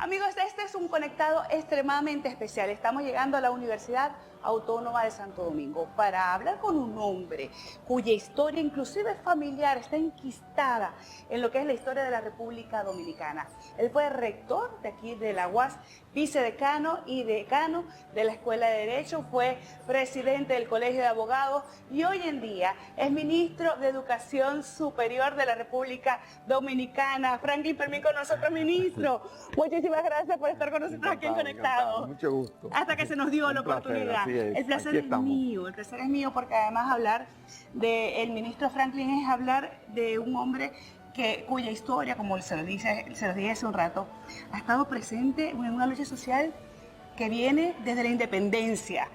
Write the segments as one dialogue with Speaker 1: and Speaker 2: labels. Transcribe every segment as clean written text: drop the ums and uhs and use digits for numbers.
Speaker 1: Amigos, este es un conectado extremadamente especial. Estamos llegando a la Universidad Autónoma de Santo Domingo para hablar con un hombre cuya historia, inclusive familiar, está enquistada en lo que es la historia de la República Dominicana. Él fue rector de aquí de la UAS, vicedecano y decano de la Escuela de Derecho, fue presidente del Colegio de Abogados y hoy en día es ministro de Educación Superior de la República Dominicana. Franklin Fermín con nosotros, ministro. Muchísimas gracias por estar con nosotros aquí en Conectado.
Speaker 2: Mucho gusto.
Speaker 1: Hasta que se nos dio la oportunidad. El placer es mío, porque además hablar del ministro Franklin es hablar de un hombre cuya historia, como se lo dije hace un rato, ha estado presente en una lucha social que viene desde la independencia.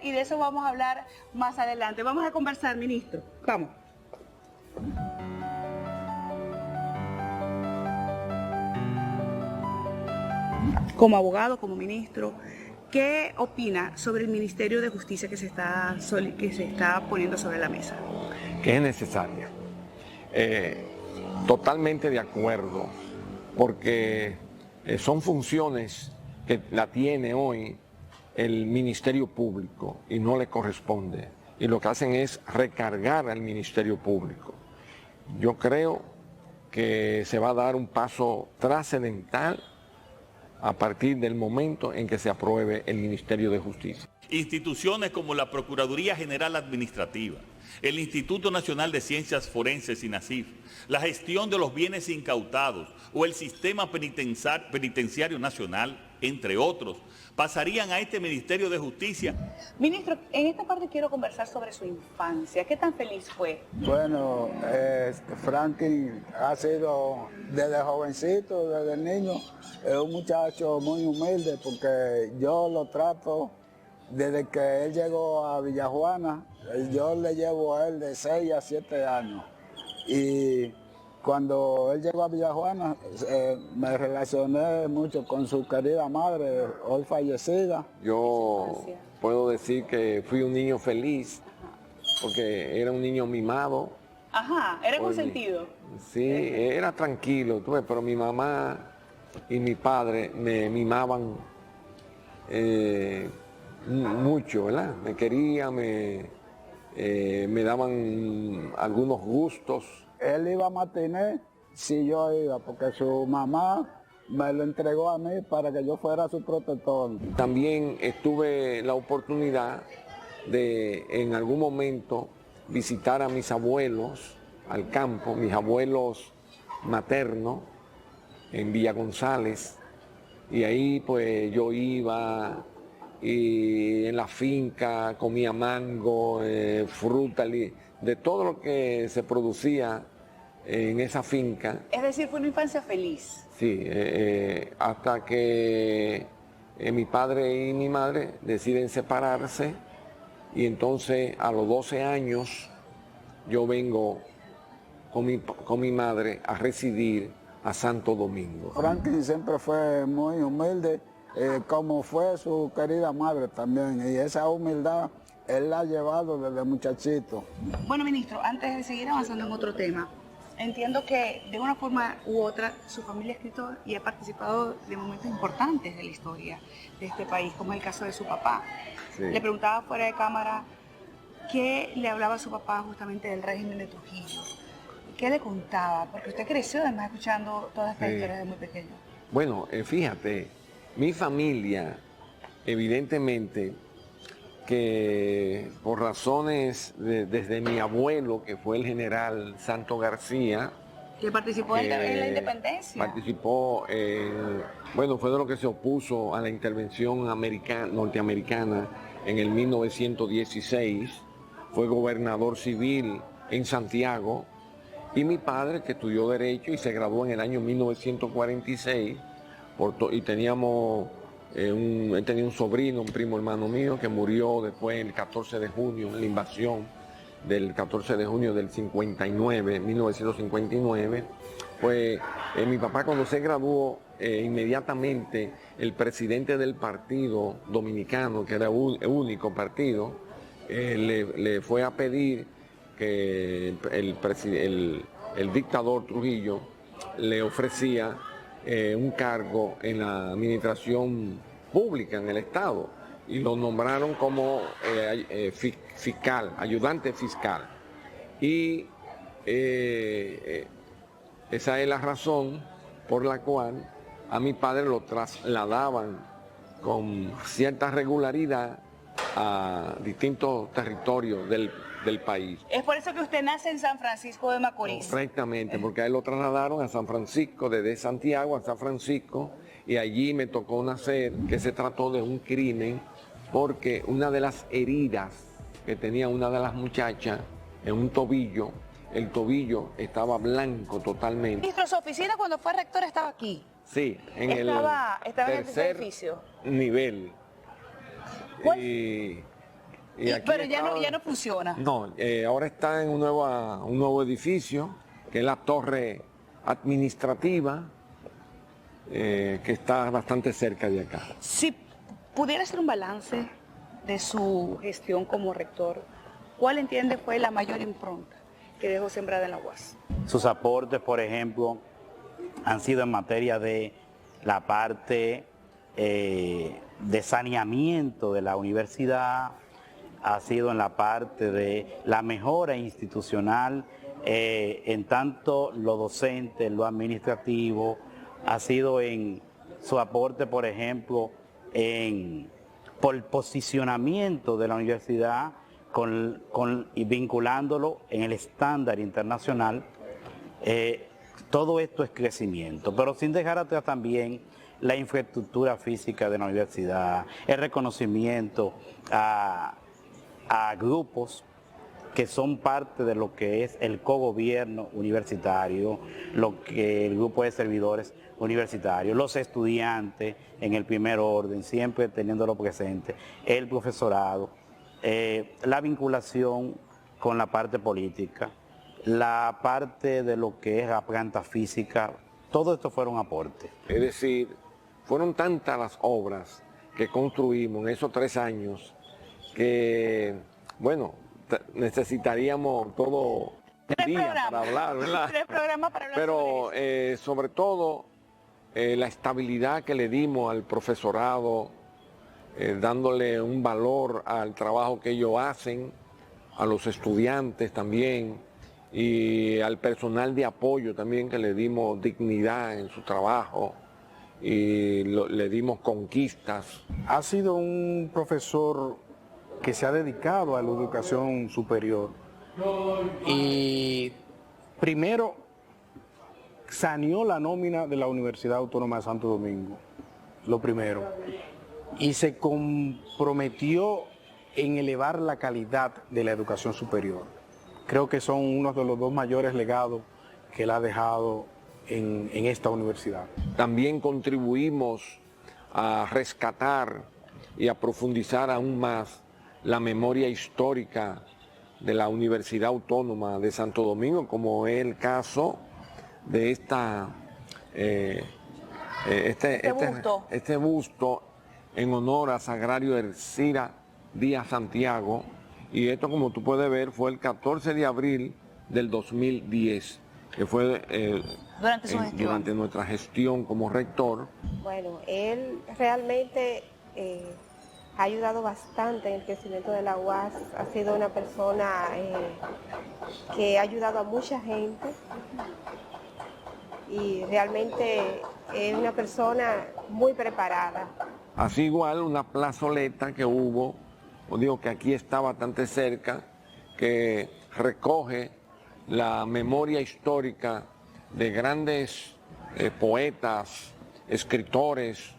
Speaker 1: Y de eso vamos a hablar más adelante. Vamos a conversar, ministro. Vamos. Como abogado, como ministro, ¿qué opina sobre el Ministerio de Justicia que se está poniendo sobre la mesa?
Speaker 2: Que es necesaria. Totalmente de acuerdo, porque son funciones que la tiene hoy el Ministerio Público y no le corresponde. Y lo que hacen es recargar al Ministerio Público. Yo creo que se va a dar un paso trascendental a partir del momento en que se apruebe el Ministerio de Justicia.
Speaker 3: Instituciones como la Procuraduría General Administrativa, el Instituto Nacional de Ciencias Forenses INACIF, la gestión de los bienes incautados o el Sistema Penitenciario Nacional, entre otros, pasarían a este Ministerio de Justicia.
Speaker 1: Ministro, en esta parte quiero conversar sobre su infancia. ¿Qué tan feliz fue?
Speaker 4: Bueno, Franklin ha sido desde jovencito, desde niño, un muchacho muy humilde porque yo lo trato desde que él llegó a Villajuana. Yo le llevo a él de 6 a 7 años. Y cuando él llegó a Villajuana, me relacioné mucho con su querida madre, hoy fallecida.
Speaker 2: Yo puedo decir que fui un niño feliz, porque era un niño mimado.
Speaker 1: Ajá, era consentido.
Speaker 2: Sí, era tranquilo, pero mi mamá y mi padre me mimaban mucho, ¿verdad? Me querían, me daban algunos gustos.
Speaker 4: Él iba a matiné si yo iba, porque su mamá me lo entregó a mí para que yo fuera su protector.
Speaker 2: También tuve la oportunidad de en algún momento visitar a mis abuelos al campo, mis abuelos maternos en Villa González, y ahí pues yo iba y en la finca comía mango, fruta, de todo lo que se producía en esa finca.
Speaker 1: Es decir, fue una infancia feliz.
Speaker 2: Sí, hasta que mi padre y mi madre deciden separarse, y entonces a los 12 años yo vengo con mi madre a residir a Santo Domingo.
Speaker 4: Franklin siempre fue muy humilde, como fue su querida madre también, y esa humildad él la ha llevado desde muchachito.
Speaker 1: Bueno, ministro, antes de seguir avanzando en otro tema, entiendo que de una forma u otra su familia ha escrito y ha participado de momentos importantes de la historia de este país, como es el caso de su papá. Sí. Le preguntaba fuera de cámara qué le hablaba a su papá justamente del régimen de Trujillo. ¿Qué le contaba? Porque usted creció además escuchando todas estas historias desde muy pequeño.
Speaker 2: Bueno, fíjate, mi familia, evidentemente, que por razones desde mi abuelo, que fue el general Santo García,
Speaker 1: que participó en la independencia.
Speaker 2: Participó, bueno, fue de lo que se opuso a la intervención norteamericana en el 1916, fue gobernador civil en Santiago, y mi padre, que estudió Derecho y se graduó en el año 1946, y teníamos... él tenía un sobrino, un primo hermano mío, que murió después el 14 de junio, en la invasión del 14 de junio del 1959. Pues mi papá, cuando se graduó, inmediatamente el presidente del partido dominicano, que era el único partido, le fue a pedir que el dictador Trujillo le ofrecía un cargo en la administración pública en el Estado y lo nombraron como fiscal, ayudante fiscal. Y esa es la razón por la cual a mi padre lo trasladaban con cierta regularidad a distintos territorios del país.
Speaker 1: Es por eso que usted nace en San Francisco de Macorís.
Speaker 2: Correctamente, porque a él lo trasladaron a San Francisco, desde Santiago a San Francisco, y allí me tocó nacer, que se trató de un crimen, porque una de las heridas que tenía una de las muchachas en un tobillo, el tobillo estaba blanco totalmente.
Speaker 1: Ministro, su oficina cuando fue rector estaba aquí.
Speaker 2: Sí, en
Speaker 1: Estaba
Speaker 2: el
Speaker 1: en el
Speaker 2: tercer
Speaker 1: edificio.
Speaker 2: nivel.
Speaker 1: ¿Cuál?
Speaker 2: Y aquí
Speaker 1: Pero ya
Speaker 2: estaba-
Speaker 1: no funciona.
Speaker 2: No, ahora está en un nuevo edificio, que es la torre administrativa, que está bastante cerca de acá.
Speaker 1: Si pudiera hacer un balance de su gestión como rector, ¿cuál entiende fue la mayor impronta que dejó sembrada en la UAS?
Speaker 5: Sus aportes, por ejemplo, han sido en materia de la parte de saneamiento de la universidad, ha sido en la parte de la mejora institucional, en tanto lo docente, lo administrativo, ha sido en su aporte, por ejemplo, por el posicionamiento de la universidad y vinculándolo en el estándar internacional. Todo esto es crecimiento, pero sin dejar atrás también la infraestructura física de la universidad, el reconocimiento a grupos que son parte de lo que es el cogobierno universitario, lo que el grupo de servidores universitarios, los estudiantes en el primer orden, siempre teniéndolo presente, el profesorado, la vinculación con la parte política, la parte de lo que es la planta física, todo esto fueron aportes.
Speaker 2: Es decir, fueron tantas las obras que construimos en esos 3 años que, bueno, necesitaríamos todo el día para hablar, ¿verdad?
Speaker 1: 3 programas para hablar
Speaker 2: Pero
Speaker 1: sobre eso.
Speaker 2: sobre todo la estabilidad que le dimos al profesorado, dándole un valor al trabajo que ellos hacen, a los estudiantes también, y al personal de apoyo también, que le dimos dignidad en su trabajo y le dimos conquistas.
Speaker 6: Ha sido un profesor que se ha dedicado a la educación superior y primero saneó la nómina de la Universidad Autónoma de Santo Domingo, lo primero, y se comprometió en elevar la calidad de la educación superior. Creo que son uno de los 2 mayores legados que él ha dejado en esta universidad.
Speaker 2: También contribuimos a rescatar y a profundizar aún más la memoria histórica de la Universidad Autónoma de Santo Domingo, como es el caso de este busto en honor a Sagrario Ercilla Díaz Santiago, y esto, como tú puedes ver, fue el 14 de abril del 2010, que fue durante nuestra gestión como rector.
Speaker 7: Bueno, él realmente ha ayudado bastante en el crecimiento de la UAS, ha sido una persona que ha ayudado a mucha gente y realmente es una persona muy preparada.
Speaker 2: Así igual una plazoleta que hubo, os digo que aquí está bastante cerca, que recoge la memoria histórica de grandes poetas, escritores,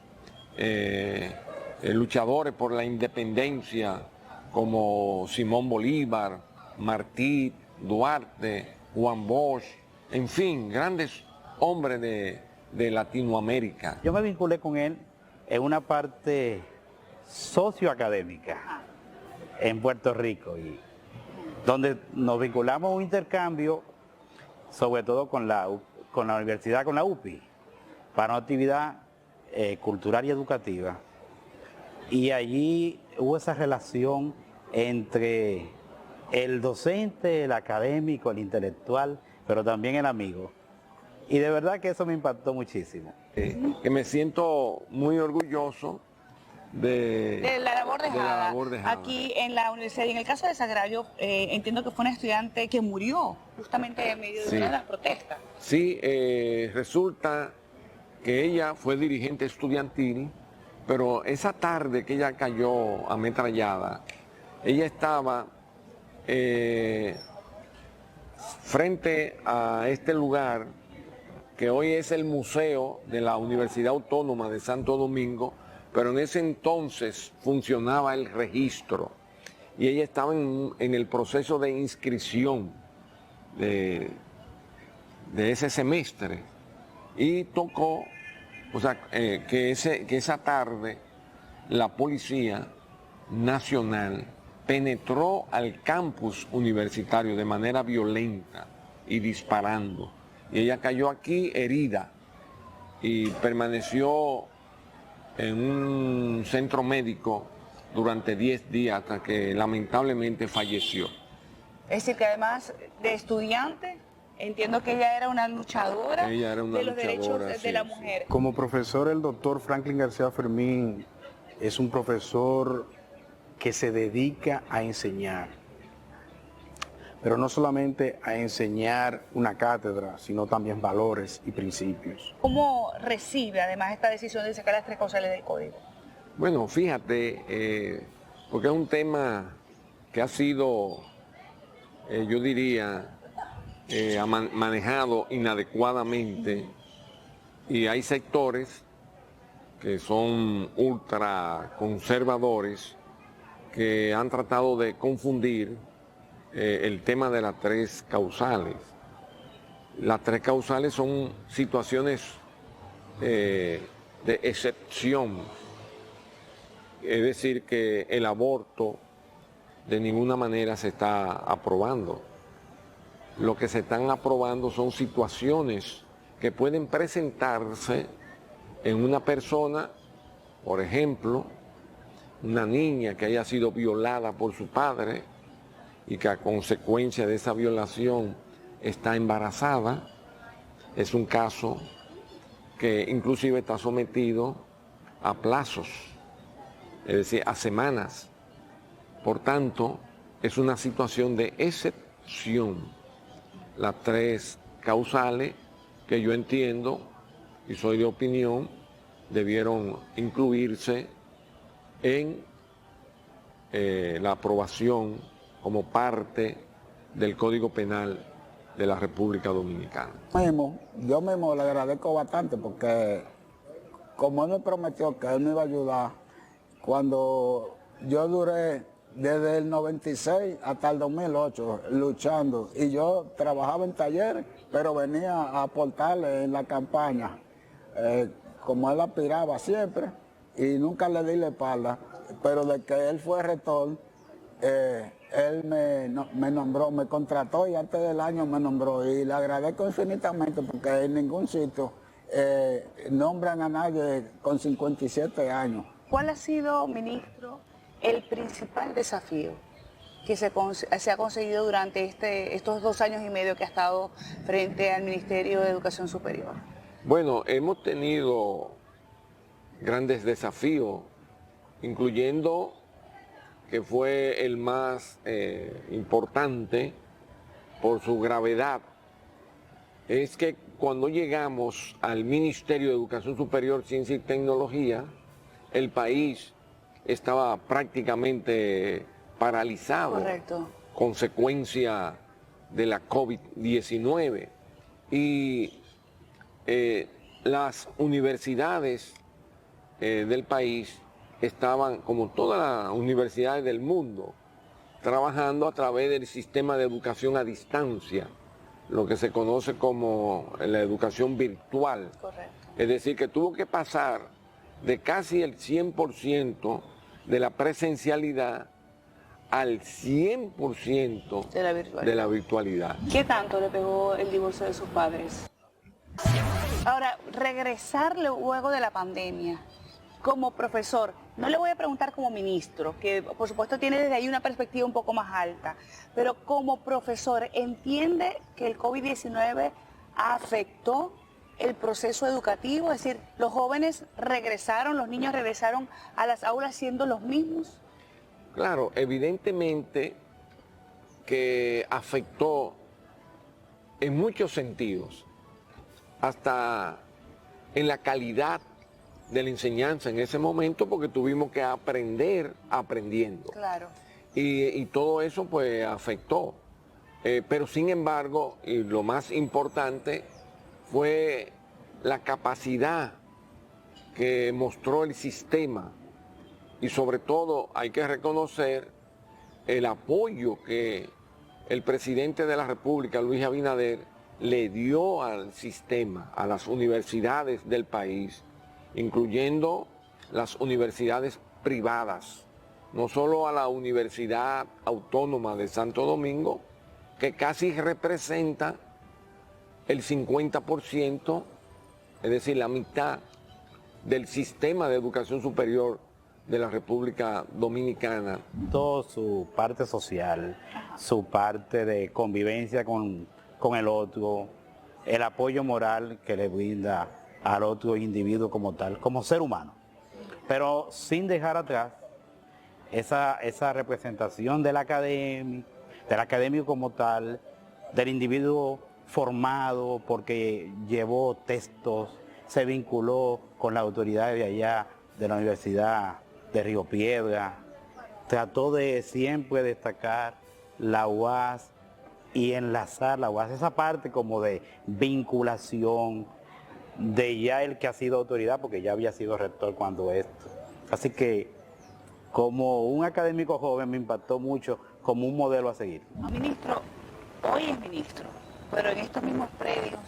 Speaker 2: luchadores por la independencia, como Simón Bolívar, Martí, Duarte, Juan Bosch, en fin, grandes hombres de Latinoamérica.
Speaker 5: Yo me vinculé con él en una parte socioacadémica en Puerto Rico, y donde nos vinculamos a un intercambio, sobre todo con la universidad, con la UPI, para una actividad cultural y educativa. Y allí hubo esa relación entre el docente, el académico, el intelectual, pero también el amigo. Y de verdad que eso me impactó muchísimo.
Speaker 2: Que me siento muy orgulloso
Speaker 1: De la labor
Speaker 2: de la
Speaker 1: dejada
Speaker 2: labor dejada.
Speaker 1: aquí en la universidad. Y en el caso de Sagrario, entiendo que fue una estudiante que murió justamente en medio de
Speaker 2: Sí.
Speaker 1: una de las protestas.
Speaker 2: Sí, resulta que ella fue dirigente estudiantil, pero esa tarde que ella cayó ametrallada, ella estaba frente a este lugar que hoy es el Museo de la Universidad Autónoma de Santo Domingo, pero en ese entonces funcionaba el registro y ella estaba en el proceso de inscripción de ese semestre y tocó, o sea, que esa tarde la Policía Nacional penetró al campus universitario de manera violenta y disparando. Y ella cayó aquí herida y permaneció en un centro médico durante 10 días hasta que lamentablemente falleció.
Speaker 1: Es decir, que además de estudiante, entiendo que ella era una luchadora,
Speaker 2: Ella era una
Speaker 1: de los derechos
Speaker 2: luchadora,
Speaker 1: de la
Speaker 2: sí,
Speaker 1: mujer.
Speaker 6: Como profesor, el doctor Franklin García Fermín es un profesor que se dedica a enseñar, pero no solamente a enseñar una cátedra, sino también valores y principios.
Speaker 1: ¿Cómo recibe además esta decisión de sacar las 3 causales del código?
Speaker 2: Bueno, fíjate, porque es un tema que ha sido, yo diría, manejado inadecuadamente y hay sectores que son ultra conservadores que han tratado de confundir el tema de las 3 causales. Las 3 causales son situaciones de excepción, es decir, que el aborto de ninguna manera se está aprobando. Lo que se están aprobando son situaciones que pueden presentarse en una persona, por ejemplo, una niña que haya sido violada por su padre y que a consecuencia de esa violación está embarazada. Es un caso que inclusive está sometido a plazos, es decir, a semanas. Por tanto, es una situación de excepción. Las 3 causales que yo entiendo y soy de opinión debieron incluirse en la aprobación como parte del Código Penal de la República Dominicana.
Speaker 4: Yo mismo le agradezco bastante porque como él me prometió que él me iba a ayudar, cuando yo duré desde el 96 hasta el 2008 luchando y yo trabajaba en talleres, pero venía a aportarle en la campaña, como él aspiraba siempre y nunca le di la espalda, pero de que él fue rector, él me nombró, me contrató y antes del año me nombró y le agradezco infinitamente porque en ningún sitio nombran a nadie con 57 años.
Speaker 1: ¿Cuál ha sido, ministro, el principal desafío que se ha conseguido durante estos 2 años y medio que ha estado frente al Ministerio de Educación Superior?
Speaker 2: Bueno, hemos tenido grandes desafíos, incluyendo que fue el más importante por su gravedad, es que cuando llegamos al Ministerio de Educación Superior, Ciencia y Tecnología, el país estaba prácticamente paralizado.
Speaker 1: Correcto.
Speaker 2: Consecuencia de la COVID-19. Y las universidades del país estaban, como todas las universidades del mundo, trabajando a través del sistema de educación a distancia, lo que se conoce como la educación virtual.
Speaker 1: Correcto.
Speaker 2: Es decir, que tuvo que pasar de casi el 100% de la presencialidad al 100% de la virtualidad.
Speaker 1: ¿Qué tanto le pegó el divorcio de sus padres? Ahora, regresar luego de la pandemia, como profesor, no le voy a preguntar como ministro, que por supuesto tiene desde ahí una perspectiva un poco más alta, pero como profesor, ¿entiende que el COVID-19 afectó el proceso educativo? Es decir, los jóvenes regresaron, los niños regresaron a las aulas siendo los mismos.
Speaker 2: Claro, evidentemente que afectó en muchos sentidos, hasta en la calidad de la enseñanza en ese momento, porque tuvimos que aprender aprendiendo.
Speaker 1: Claro.
Speaker 2: Y todo eso pues afectó. Pero sin embargo, y lo más importante fue la capacidad que mostró el sistema, y sobre todo hay que reconocer el apoyo que el presidente de la República, Luis Abinader, le dio al sistema, a las universidades del país, incluyendo las universidades privadas, no solo a la Universidad Autónoma de Santo Domingo, que casi representa el 50%, es decir, la mitad del sistema de educación superior de la República Dominicana.
Speaker 5: Todo su parte social, su parte de convivencia con el otro, el apoyo moral que le brinda al otro individuo como tal, como ser humano. Pero sin dejar atrás esa representación del académico como tal, del individuo formado porque llevó textos, se vinculó con la autoridad de allá, de la Universidad de Río Piedra, trató de siempre destacar la UAS y enlazar la UAS, esa parte como de vinculación de ya el que ha sido autoridad, porque ya había sido rector cuando esto. Así que como un académico joven me impactó mucho como un modelo a seguir.
Speaker 1: Ministro, hoy es ministro, pero en estos mismos predios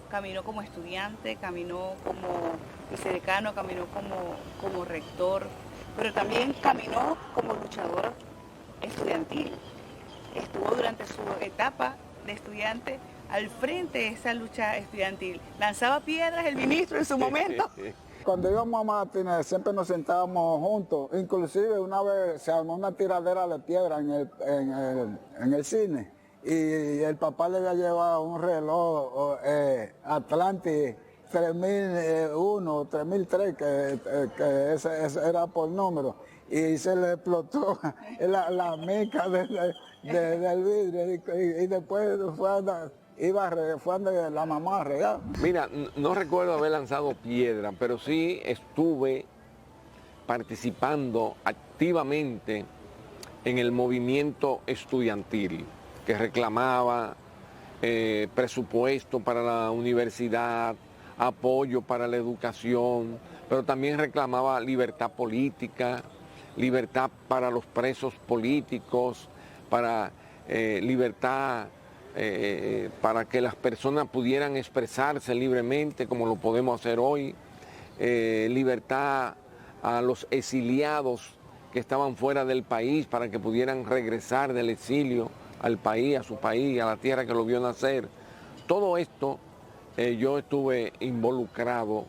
Speaker 1: caminó como estudiante, caminó como vicedecano, caminó como rector, pero también caminó como luchador estudiantil. Estuvo durante su etapa de estudiante al frente de esa lucha estudiantil. Lanzaba piedras el ministro en su momento.
Speaker 4: Cuando íbamos a Martínez siempre nos sentábamos juntos, inclusive una vez se armó una tiradera de piedra en el cine y el papá le había llevado un reloj Atlantis 3001, 3003, que ese era por número, y se le explotó la mica del vidrio y después fue a la mamá a regar.
Speaker 2: Mira, no recuerdo haber lanzado piedra, pero sí estuve participando activamente en el movimiento estudiantil que reclamaba presupuesto para la universidad, apoyo para la educación, pero también reclamaba libertad política, libertad para los presos políticos, para libertad para que las personas pudieran expresarse libremente como lo podemos hacer hoy, libertad a los exiliados que estaban fuera del país para que pudieran regresar del exilio al país, a su país, a la tierra que lo vio nacer. Todo esto yo estuve involucrado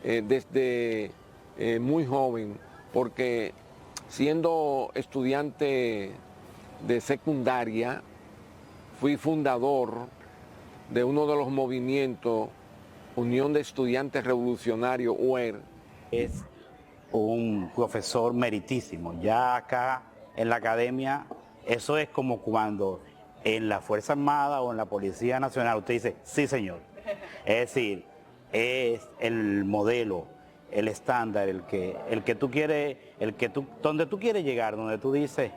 Speaker 2: desde muy joven, porque siendo estudiante de secundaria, fui fundador de uno de los movimientos, Unión de Estudiantes Revolucionarios, UER.
Speaker 5: Es un profesor meritísimo. Ya acá en la academia, eso es como cuando en la Fuerza Armada o en la Policía Nacional usted dice, sí señor. Es decir, es el modelo, el estándar, el que tú quieres, donde tú quieres llegar, donde tú dices,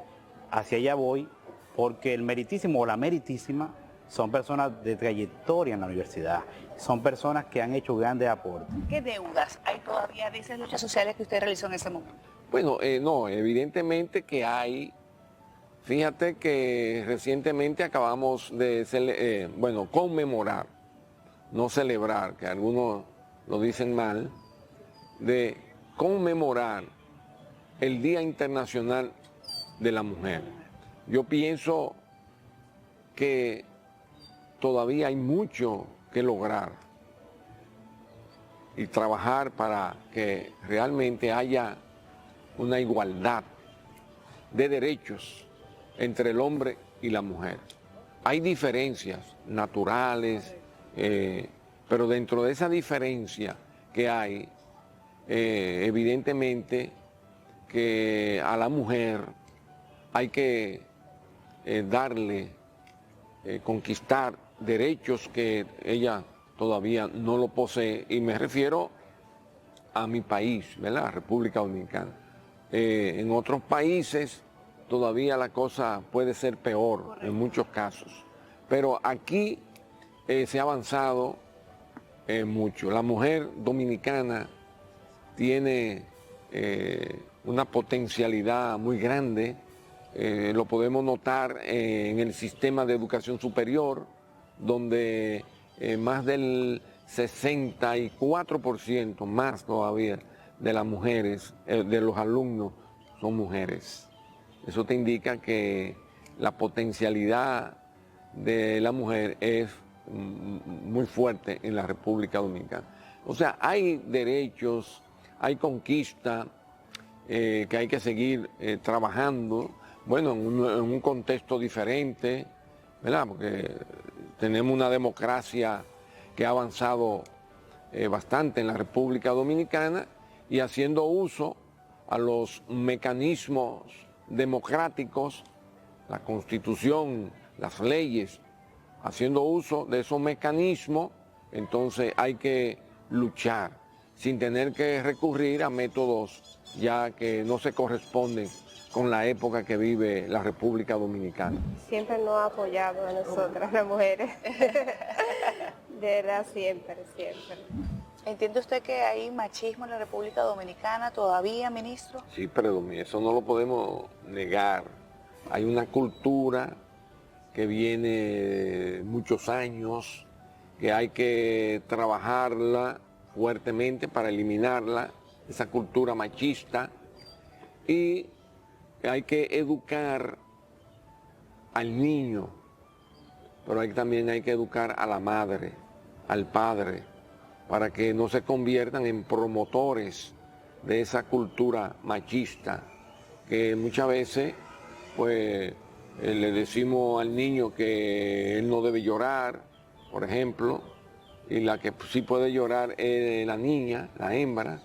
Speaker 5: hacia allá voy, porque el meritísimo o la meritísima son personas de trayectoria en la universidad, son personas que han hecho grandes aportes.
Speaker 1: ¿Qué deudas hay todavía de esas luchas sociales que usted realizó en ese momento?
Speaker 2: Bueno, no, evidentemente que hay. Fíjate que recientemente acabamos de conmemorar, no celebrar, que algunos lo dicen mal, de conmemorar el Día Internacional de la Mujer. Yo pienso que todavía hay mucho que lograr y trabajar para que realmente haya una igualdad de derechos entre el hombre y la mujer. Hay diferencias naturales, Pero dentro de esa diferencia que hay, evidentemente que a la mujer hay que darle, conquistar derechos que ella todavía no lo posee, y me refiero a mi país, ¿verdad? República Dominicana. En otros países todavía la cosa puede ser peor. Correcto. En muchos casos, pero aquí se ha avanzado mucho. La mujer dominicana tiene una potencialidad muy grande, lo podemos notar en el sistema de educación superior, donde más del 64%, más todavía, de las mujeres, de los alumnos, son mujeres. Eso te indica que la potencialidad de la mujer es muy fuerte en la República Dominicana. O sea, hay derechos, hay conquista que hay que seguir trabajando, bueno, en un contexto diferente, ¿verdad? Porque tenemos una democracia que ha avanzado bastante en la República Dominicana, y haciendo uso a los mecanismos democráticos, la Constitución, las leyes, haciendo uso de esos mecanismos, entonces hay que luchar sin tener que recurrir a métodos ya que no se corresponden con la época que vive la República Dominicana.
Speaker 7: Siempre nos ha apoyado a nosotras las mujeres, de verdad, siempre, siempre.
Speaker 1: ¿Entiende usted que hay machismo en la República Dominicana todavía, ministro?
Speaker 2: Sí, pero eso no lo podemos negar. Hay una cultura que viene muchos años, que hay que trabajarla fuertemente para eliminarla, esa cultura machista, y hay que educar al niño, pero también hay que educar a la madre, al padre, para que no se conviertan en promotores de esa cultura machista, que muchas veces pues le decimos al niño que él no debe llorar, por ejemplo, y la que sí puede llorar es la niña, la hembra,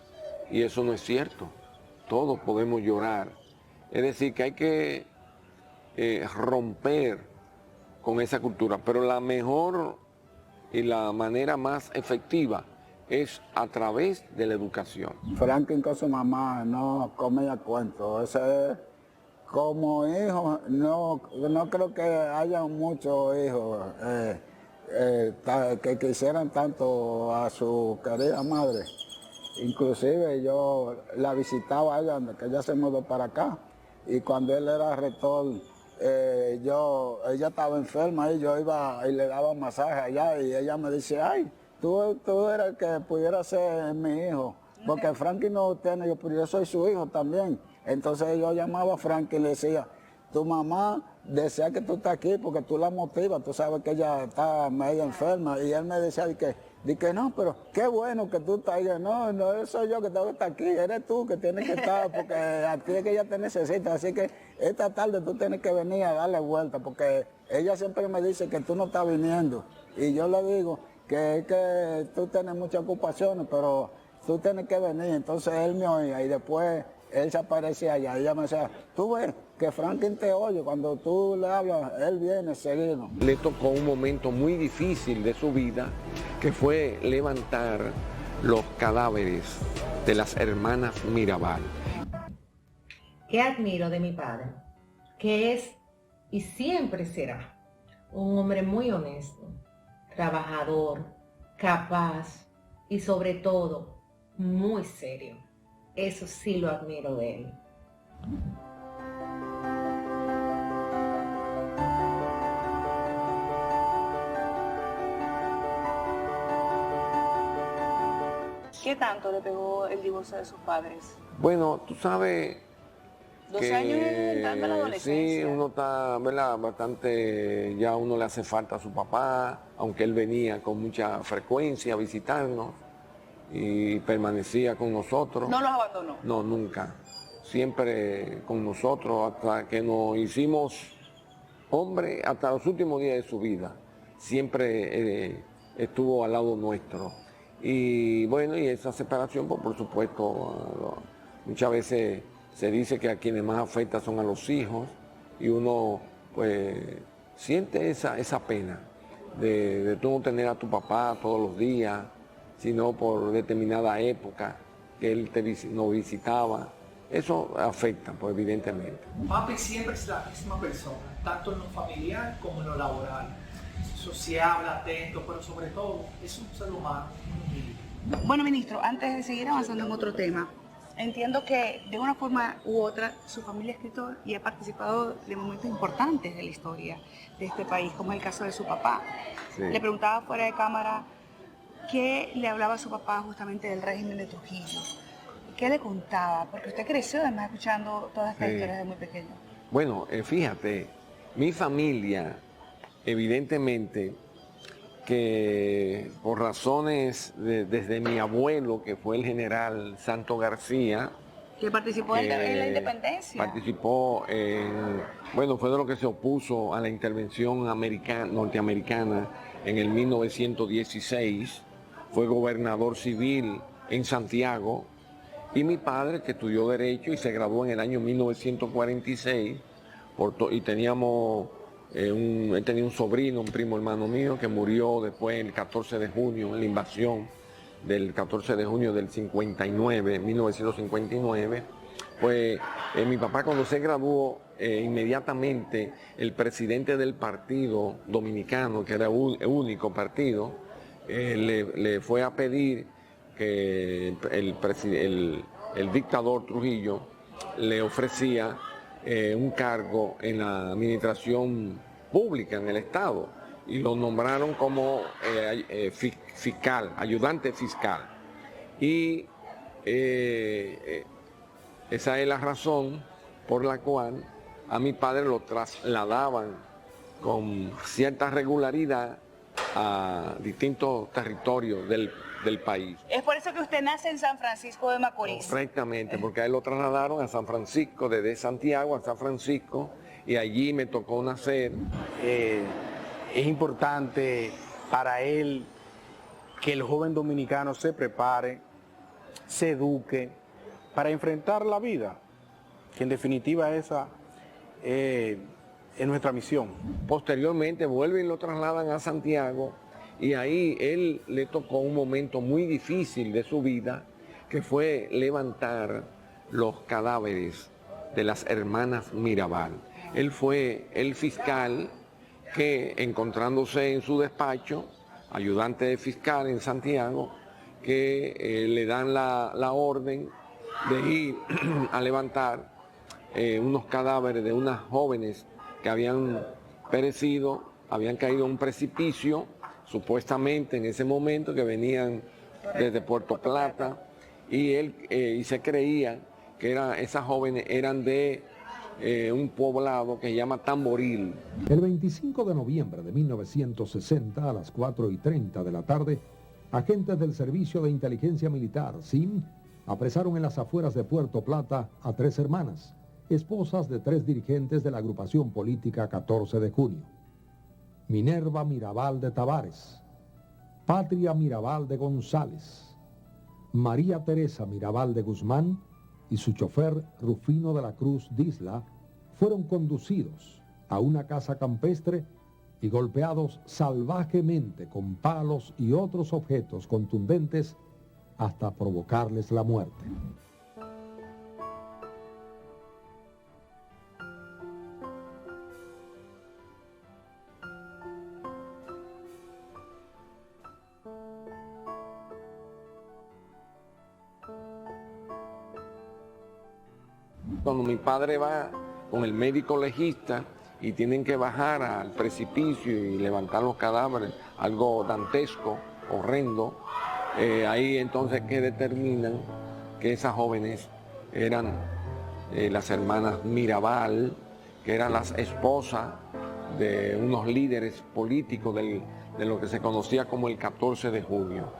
Speaker 2: y eso no es cierto. Todos podemos llorar. Es decir, que hay que romper con esa cultura, pero la mejor y la manera más efectiva es a través de la educación.
Speaker 4: Franklin con su mamá no comía cuento. Ese es, como hijo, no creo que haya muchos hijos que quisieran tanto a su querida madre. Inclusive yo la visitaba a ella, que ella se mudó para acá, y cuando él era rector, ella estaba enferma y yo iba y le daba masaje allá, y ella me dice, ay, tú eres el que pudiera ser mi hijo, porque Frankie no tiene, pero yo soy su hijo también. Entonces yo llamaba a Frankie y le decía, tu mamá desea que tú estés aquí porque tú la motivas, tú sabes que ella está medio enferma. Y él me decía, que no, pero qué bueno que tú estás ahí. No soy yo que tengo que estar aquí, eres tú que tienes que estar, porque a ti es que ella te necesita. Así que esta tarde tú tienes que venir a darle vuelta, porque ella siempre me dice que tú no estás viniendo. Y yo le digo que tú tienes muchas ocupaciones, pero tú tienes que venir. Entonces él me oía y después él se aparecía allá. Y ella me decía, tú ves que Franklin te oye, cuando tú le hablas, él viene seguido.
Speaker 2: Le tocó un momento muy difícil de su vida, que fue levantar los cadáveres de las hermanas Mirabal.
Speaker 8: ¿Qué admiro de mi padre? Que es y siempre será un hombre muy honesto, trabajador, capaz y sobre todo muy serio. Eso sí lo admiro de él.
Speaker 1: ¿Qué tanto le pegó el divorcio de sus padres?
Speaker 2: Bueno, tú sabes
Speaker 1: 2 años entrando a la adolescencia.
Speaker 2: Sí, uno está, ¿verdad? Bastante, ya uno le hace falta a su papá, aunque él venía con mucha frecuencia a visitarnos y permanecía con nosotros.
Speaker 1: ¿No los abandonó?
Speaker 2: No, nunca. Siempre con nosotros hasta que nos hicimos hombres, hasta los últimos días de su vida. Siempre estuvo al lado nuestro. Y bueno, y esa separación, pues, por supuesto, muchas veces se dice que a quienes más afecta son a los hijos, y uno pues siente esa pena de tú no tener a tu papá todos los días, sino por determinada época que él nos visitaba. Eso afecta, pues, evidentemente.
Speaker 9: Papi siempre es la misma persona, tanto en lo familiar como en lo laboral. Sociable, atento, pero sobre todo es un ser humano.
Speaker 1: Bueno, ministro, antes de seguir avanzando en otro tema, entiendo que de una forma u otra su familia es escritor y ha participado de momentos importantes de la historia de este país, como es el caso de su papá.
Speaker 2: Sí.
Speaker 1: Le preguntaba fuera de cámara qué le hablaba a su papá justamente del régimen de Trujillo. ¿Qué le contaba? Porque usted creció además escuchando todas estas historias desde muy pequeño.
Speaker 2: Bueno, fíjate, mi familia, evidentemente, que por razones desde mi abuelo, que fue el general Santo García,
Speaker 1: Que participó en la independencia.
Speaker 2: Participó bueno, fue de lo que se opuso a la intervención norteamericana en el 1916, fue gobernador civil en Santiago, y mi padre, que estudió Derecho y se graduó en el año 1946, y teníamos, él tenía un sobrino, un primo hermano mío, que murió después el 14 de junio, en la invasión del 14 de junio del 1959, pues mi papá cuando se graduó, inmediatamente el presidente del partido dominicano, que era el único partido, le fue a pedir que el dictador Trujillo le ofrecía un cargo en la administración pública, en el Estado, y lo nombraron como fiscal, ayudante fiscal. Y esa es la razón por la cual a mi padre lo trasladaban con cierta regularidad a distintos territorios del país.
Speaker 1: Es por eso que usted nace en San Francisco de Macorís.
Speaker 2: Correctamente, porque a él lo trasladaron a San Francisco, desde Santiago a San Francisco, y allí me tocó nacer.
Speaker 6: Es importante para él que el joven dominicano se prepare, se eduque para enfrentar la vida, que en definitiva esa es nuestra misión.
Speaker 2: Posteriormente vuelven y lo trasladan a Santiago, y ahí él le tocó un momento muy difícil de su vida, que fue levantar los cadáveres de las hermanas Mirabal. Él fue el fiscal que, encontrándose en su despacho, ayudante de fiscal en Santiago, que le dan la orden de ir a levantar unos cadáveres de unas jóvenes que habían perecido, habían caído en un precipicio, supuestamente en ese momento, que venían desde Puerto Plata, y se creía que esas jóvenes eran de un poblado que se llama Tamboril.
Speaker 10: El 25 de noviembre de 1960, a las 4:30 de la tarde, agentes del Servicio de Inteligencia Militar, SIM, apresaron en las afueras de Puerto Plata a 3 hermanas, esposas de 3 dirigentes de la agrupación política 14 de junio. Minerva Mirabal de Tavares, Patria Mirabal de González, María Teresa Mirabal de Guzmán y su chofer Rufino de la Cruz Disla fueron conducidos a una casa campestre y golpeados salvajemente con palos y otros objetos contundentes hasta provocarles la muerte.
Speaker 2: Cuando mi padre va con el médico legista y tienen que bajar al precipicio y levantar los cadáveres, algo dantesco, horrendo, ahí entonces que determinan que esas jóvenes eran las hermanas Mirabal, que eran las esposas de unos líderes políticos de lo que se conocía como el 14 de junio.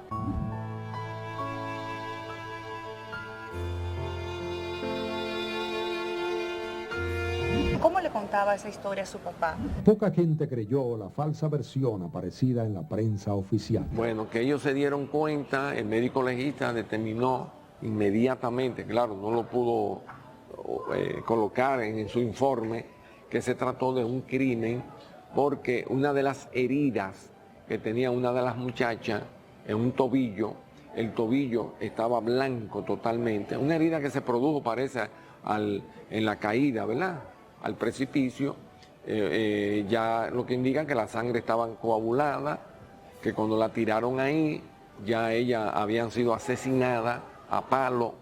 Speaker 1: ¿Cómo le contaba esa historia a su papá?
Speaker 10: Poca gente creyó la falsa versión aparecida en la prensa oficial.
Speaker 2: Bueno, que ellos se dieron cuenta, el médico legista determinó inmediatamente, claro, no lo pudo colocar en su informe, que se trató de un crimen porque una de las heridas que tenía una de las muchachas en un tobillo, el tobillo estaba blanco totalmente, una herida que se produjo, parece, en la caída, ¿verdad?, al precipicio, ya lo que indica que la sangre estaba coagulada, que cuando la tiraron ahí, ya ella habían sido asesinada a palo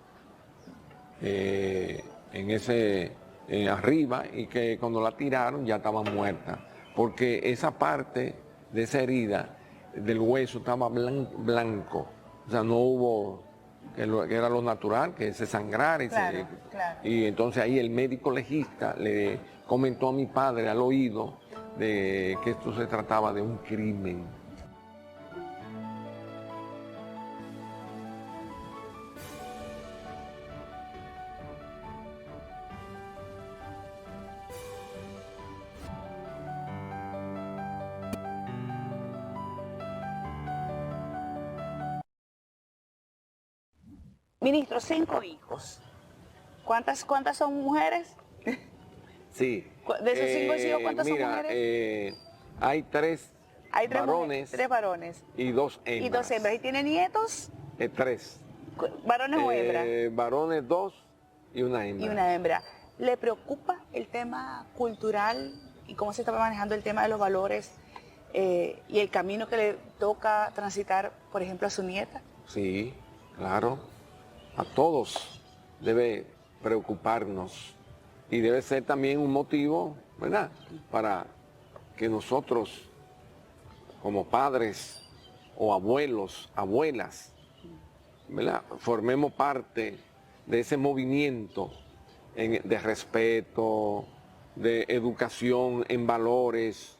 Speaker 2: arriba, y que cuando la tiraron ya estaba muerta, porque esa parte de esa herida del hueso estaba blanco, o sea, no hubo, que era lo natural, que se sangrara.
Speaker 1: Claro.
Speaker 2: Y entonces ahí el médico legista le comentó a mi padre al oído de que esto se trataba de un crimen.
Speaker 1: Ministro, 5 hijos. ¿Cuántas son mujeres?
Speaker 2: Sí.
Speaker 1: De esos 5 hijos, ¿cuántas son
Speaker 2: mujeres? Hay tres varones.
Speaker 1: Tres varones.
Speaker 2: Y 2 hembras.
Speaker 1: ¿Y 2 hembras? ¿Y tiene nietos?
Speaker 2: 3.
Speaker 1: ¿Varones o hembras?
Speaker 2: Varones 2 y una hembra.
Speaker 1: Y una hembra. ¿Le preocupa el tema cultural y cómo se está manejando el tema de los valores y el camino que le toca transitar, por ejemplo, a su nieta?
Speaker 2: Sí, claro. A todos debe preocuparnos y debe ser también un motivo, ¿verdad?, para que nosotros, como padres o abuelos, abuelas, ¿verdad?, formemos parte de ese movimiento de respeto, de educación en valores,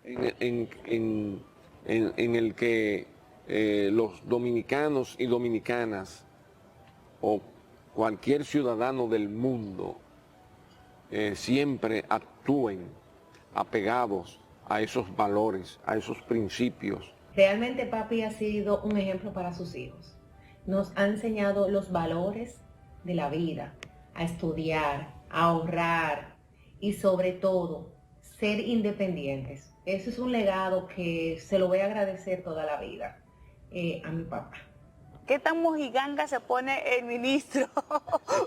Speaker 2: en el que los dominicanos y dominicanas o cualquier ciudadano del mundo siempre actúen apegados a esos valores, a esos principios.
Speaker 8: Realmente papi ha sido un ejemplo para sus hijos. Nos ha enseñado los valores de la vida, a estudiar, a ahorrar y sobre todo ser independientes. Eso es un legado que se lo voy a agradecer toda la vida a mi papá.
Speaker 1: ¿Qué tan mojiganga se pone el ministro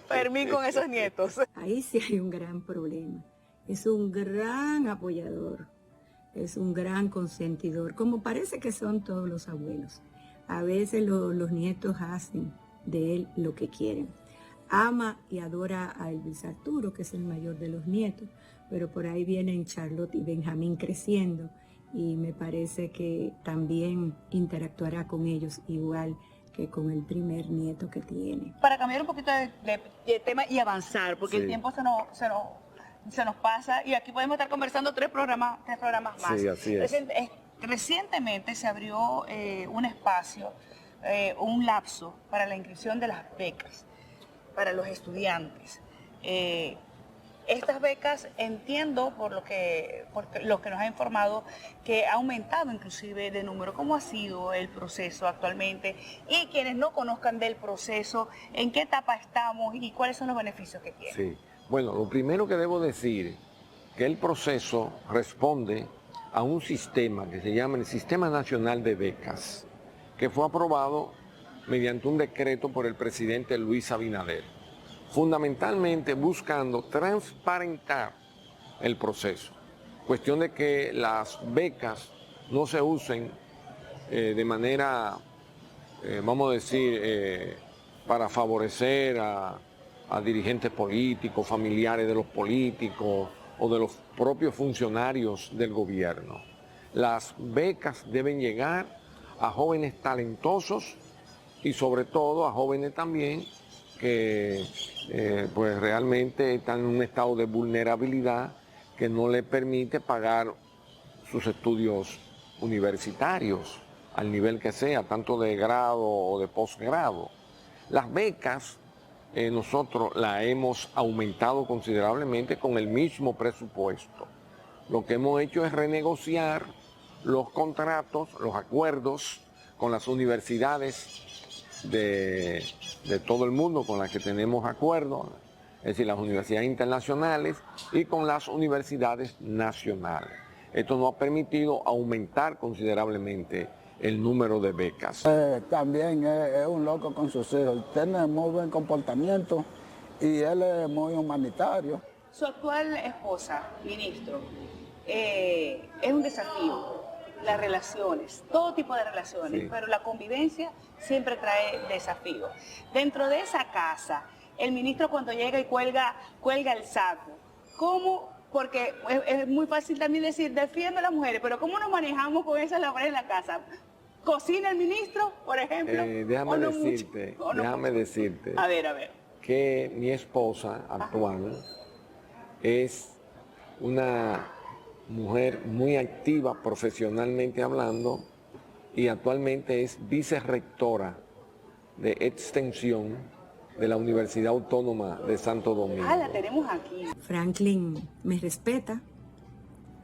Speaker 1: Fermín con esos nietos?
Speaker 11: Ahí sí hay un gran problema. Es un gran apoyador, es un gran consentidor, como parece que son todos los abuelos. A veces los nietos hacen de él lo que quieren. Ama y adora a Elvis Arturo, que es el mayor de los nietos, pero por ahí vienen Charlotte y Benjamín creciendo y me parece que también interactuará con ellos igual que con el primer nieto que tiene.
Speaker 1: Para cambiar un poquito de tema y avanzar, porque el tiempo se nos pasa y aquí podemos estar conversando tres programas más.
Speaker 2: Sí, así es.
Speaker 1: Recientemente se abrió un espacio, un lapso para la inscripción de las becas para los estudiantes. Estas becas, entiendo por lo que nos ha informado, que ha aumentado inclusive de número. ¿Cómo ha sido el proceso actualmente? Y quienes no conozcan del proceso, ¿en qué etapa estamos y cuáles son los beneficios que tiene?
Speaker 2: Sí, bueno, lo primero que debo decir, que el proceso responde a un sistema que se llama el Sistema Nacional de Becas, que fue aprobado mediante un decreto por el presidente Luis Abinader, fundamentalmente buscando transparentar el proceso. Cuestión de que las becas no se usen de manera, vamos a decir, para favorecer a dirigentes políticos, familiares de los políticos o de los propios funcionarios del gobierno. Las becas deben llegar a jóvenes talentosos y sobre todo a jóvenes también que pues realmente están en un estado de vulnerabilidad que no les permite pagar sus estudios universitarios al nivel que sea, tanto de grado o de posgrado. Las becas nosotros la hemos aumentado considerablemente con el mismo presupuesto. Lo que hemos hecho es renegociar los contratos, los acuerdos con las universidades de todo el mundo con las que tenemos acuerdos, es decir, las universidades internacionales y con las universidades nacionales. Esto nos ha permitido aumentar considerablemente el número de becas.
Speaker 4: También es un loco con sus hijos, tiene muy buen comportamiento y él es muy humanitario.
Speaker 1: Su actual esposa, ministro, es un desafío, las relaciones, todo tipo de relaciones, sí, pero la convivencia siempre trae desafíos. Dentro de esa casa, el ministro cuando llega y cuelga el saco, ¿cómo? Porque es muy fácil también decir, defiendo a las mujeres, pero ¿cómo nos manejamos con esas labores en la casa? ¿Cocina el ministro, por ejemplo?
Speaker 2: Déjame decirte.
Speaker 1: A ver.
Speaker 2: Que mi esposa actual es una mujer muy activa profesionalmente hablando y actualmente es vicerrectora de extensión de la Universidad Autónoma de Santo Domingo.
Speaker 1: La tenemos aquí.
Speaker 11: Franklin me respeta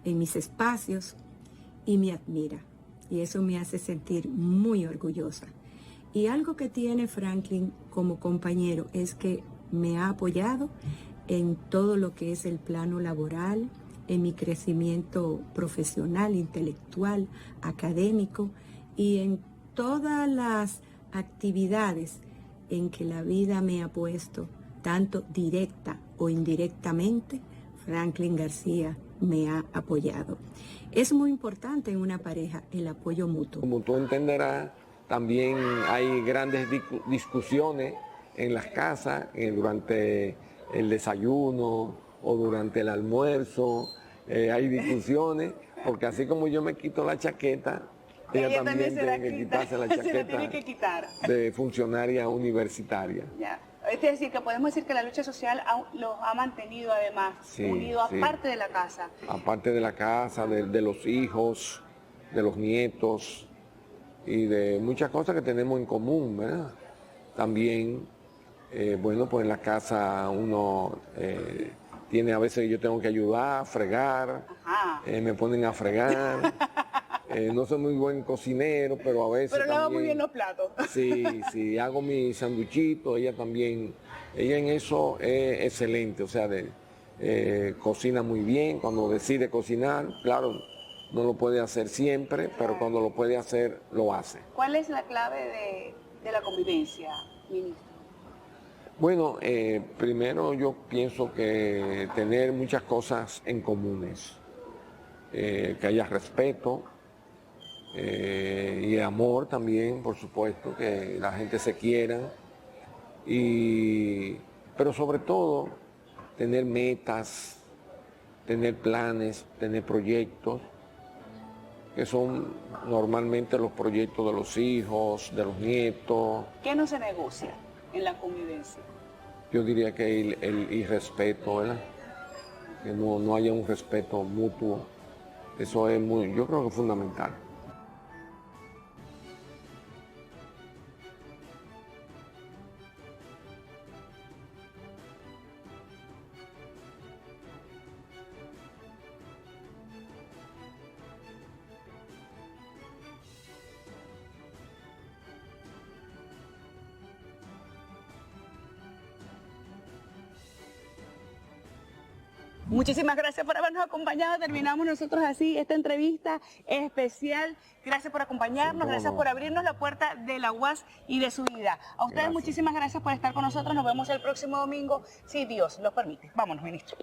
Speaker 11: en mis espacios y me admira. Y eso me hace sentir muy orgullosa. Y algo que tiene Franklin como compañero es que me ha apoyado en todo lo que es el plano laboral, en mi crecimiento profesional, intelectual, académico y en todas las actividades en que la vida me ha puesto, tanto directa o indirectamente, Franklin García me ha apoyado. Es muy importante en una pareja el apoyo mutuo.
Speaker 2: Como tú entenderás, también hay grandes discusiones en las casas durante el desayuno o durante el almuerzo. Hay discusiones, porque así como yo me quito la chaqueta, ella también tiene que quitarse la chaqueta de funcionaria universitaria.
Speaker 1: Ya. Es decir, que podemos decir que la lucha social los ha mantenido además unidos, aparte de la casa.
Speaker 2: Aparte de la casa, de los hijos, de los nietos y de muchas cosas que tenemos en común, ¿verdad? También, bueno, pues en la casa uno tiene, a veces yo tengo que ayudar, fregar, me ponen a fregar. No soy muy buen cocinero, pero a veces
Speaker 1: pero lava muy bien los platos.
Speaker 2: Sí, hago mi sanduchito, ella también, ella en eso es excelente, o sea, cocina muy bien, cuando decide cocinar, claro, no lo puede hacer siempre, pero cuando lo puede hacer, lo hace.
Speaker 1: ¿Cuál es la clave de la convivencia, ministro?
Speaker 2: Bueno, primero yo pienso que tener muchas cosas en comunes, que haya respeto, y amor también, por supuesto, que la gente se quiera, pero sobre todo tener metas, tener planes, tener proyectos, que son normalmente los proyectos de los hijos, de los nietos.
Speaker 1: ¿Qué no se negocia en la convivencia?
Speaker 2: Yo diría que el irrespeto, ¿verdad? Que no haya un respeto mutuo, eso es yo creo que es fundamental.
Speaker 1: Muchísimas gracias por habernos acompañado. Terminamos nosotros así esta entrevista especial. Gracias por acompañarnos, gracias por abrirnos la puerta de la UAS y de su vida. A ustedes muchísimas gracias por estar con nosotros. Nos vemos el próximo domingo, si Dios lo permite. Vámonos, ministro.